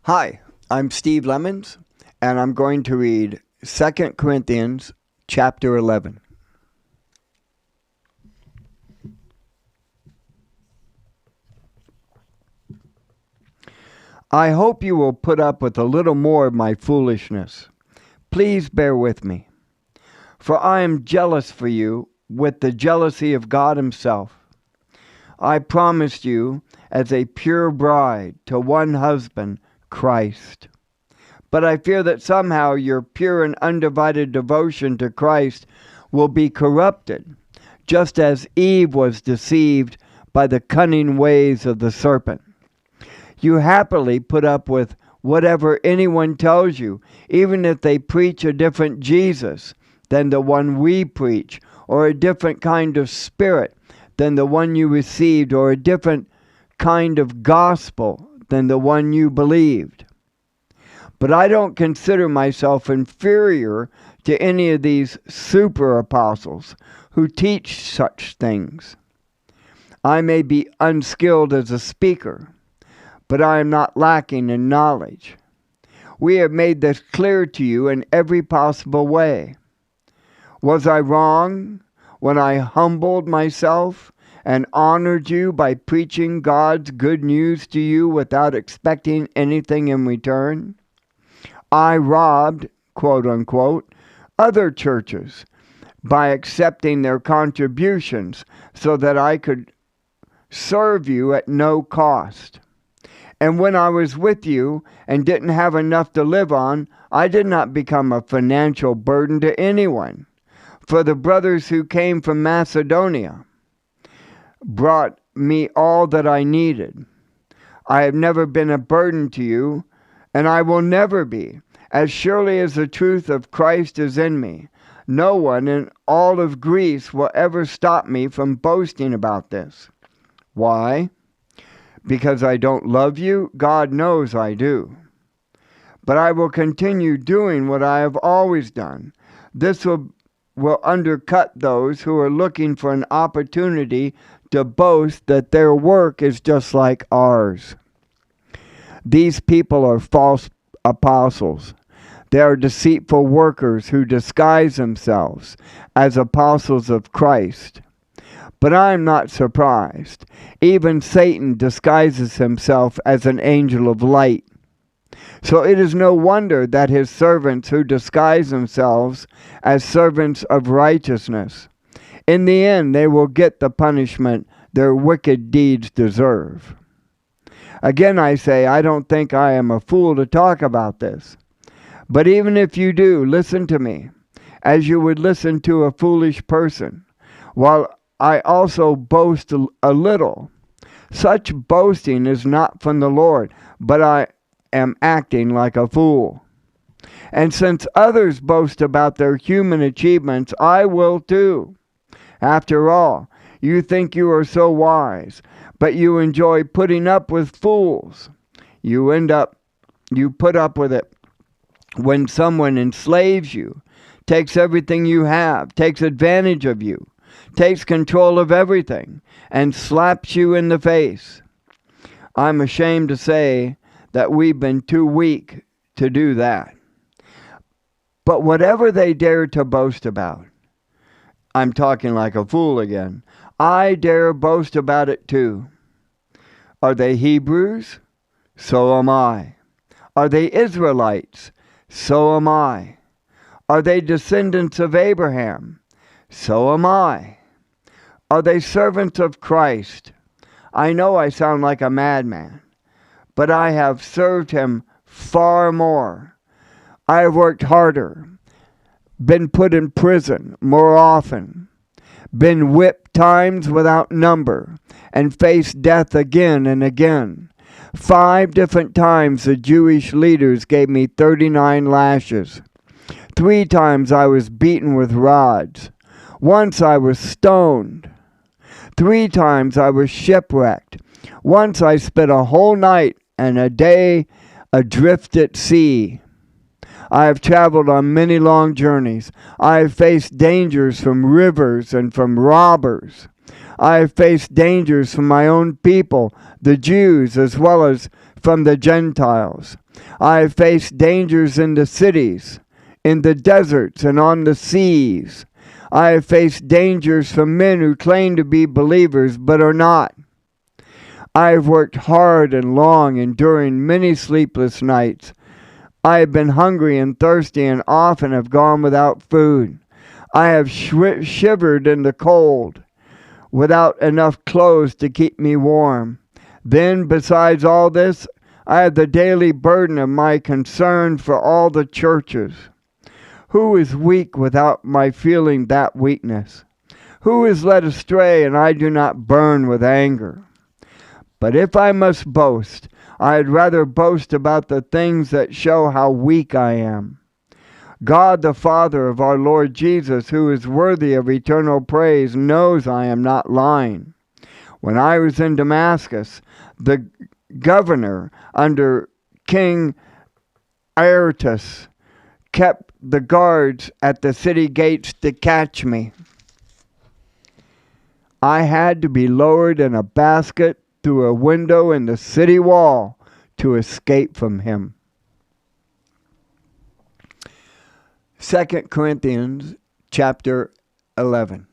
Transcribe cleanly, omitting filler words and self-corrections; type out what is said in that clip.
Hi, I'm Steve Lemons, and I'm going to read 2 Corinthians chapter 11. I hope you will put up with a little more of my foolishness. Please bear with me, for I am jealous for you with the jealousy of God Himself. I promised you as a pure bride to one husband, Christ. But I fear that somehow your pure and undivided devotion to Christ will be corrupted, just as Eve was deceived by the cunning ways of the serpent. You happily put up with whatever anyone tells you, even if they preach a different Jesus than the one we preach, or a different kind of spirit than the one you received, or a different kind of gospel than the one you believed. But I don't consider myself inferior to any of these super apostles who teach such things. I may be unskilled as a speaker, but I am not lacking in knowledge. We have made this clear to you in every possible way. Was I wrong when I humbled myself and honored you by preaching God's good news to you without expecting anything in return? I robbed, quote unquote, other churches by accepting their contributions so that I could serve you at no cost. And when I was with you and didn't have enough to live on, I did not become a financial burden to anyone. For the brothers who came from Macedonia brought me all that I needed. I have never been a burden to you, and I will never be. As surely as the truth of Christ is in me, no one in all of Greece will ever stop me from boasting about this. Why? Because I don't love you? God knows I do. But I will continue doing what I have always done. This will undercut those who are looking for an opportunity to boast that their work is just like ours. These people are false apostles. They are deceitful workers who disguise themselves as apostles of Christ. But I am not surprised. Even Satan disguises himself as an angel of light. So it is no wonder that his servants who disguise themselves as servants of righteousness, in the end they will get the punishment their wicked deeds deserve. Again I say, I don't think I am a fool to talk about this. But even if you do, listen to me, as you would listen to a foolish person, while I also boast a little. Such boasting is not from the Lord, but I am acting like a fool. And since others boast about their human achievements, I will too. After all, you think you are so wise, but you enjoy putting up with fools. You put up with it when someone enslaves you, takes everything you have, takes advantage of you, takes control of everything, and slaps you in the face. I'm ashamed to say that we've been too weak to do that. But whatever they dare to boast about, I'm talking like a fool again, I dare boast about it too. Are they Hebrews? So am I. Are they Israelites? So am I. Are they descendants of Abraham? So am I. Are they servants of Christ? I know I sound like a madman, but I have served him far more. I have worked harder, been put in prison more often, been whipped times without number, and faced death again and again. 5 different times the Jewish leaders gave me 39 lashes. 3 times I was beaten with rods. Once I was stoned. 3 times I was shipwrecked. Once I spent a whole night and a day adrift at sea. I have traveled on many long journeys. I have faced dangers from rivers and from robbers. I have faced dangers from my own people, the Jews, as well as from the Gentiles. I have faced dangers in the cities, in the deserts, and on the seas. I have faced dangers from men who claim to be believers but are not. I have worked hard and long, enduring many sleepless nights. I have been hungry and thirsty and often have gone without food. I have shivered in the cold without enough clothes to keep me warm. Then, besides all this, I have the daily burden of my concern for all the churches. Who is weak without my feeling that weakness? Who is led astray and I do not burn with anger? But if I must boast, I'd rather boast about the things that show how weak I am. God the Father of our Lord Jesus, who is worthy of eternal praise, knows I am not lying. When I was in Damascus, the governor under King Aretas kept the guards at the city gates to catch me. I had to be lowered in a basket through a window in the city wall to escape from him. 2 Corinthians chapter 11.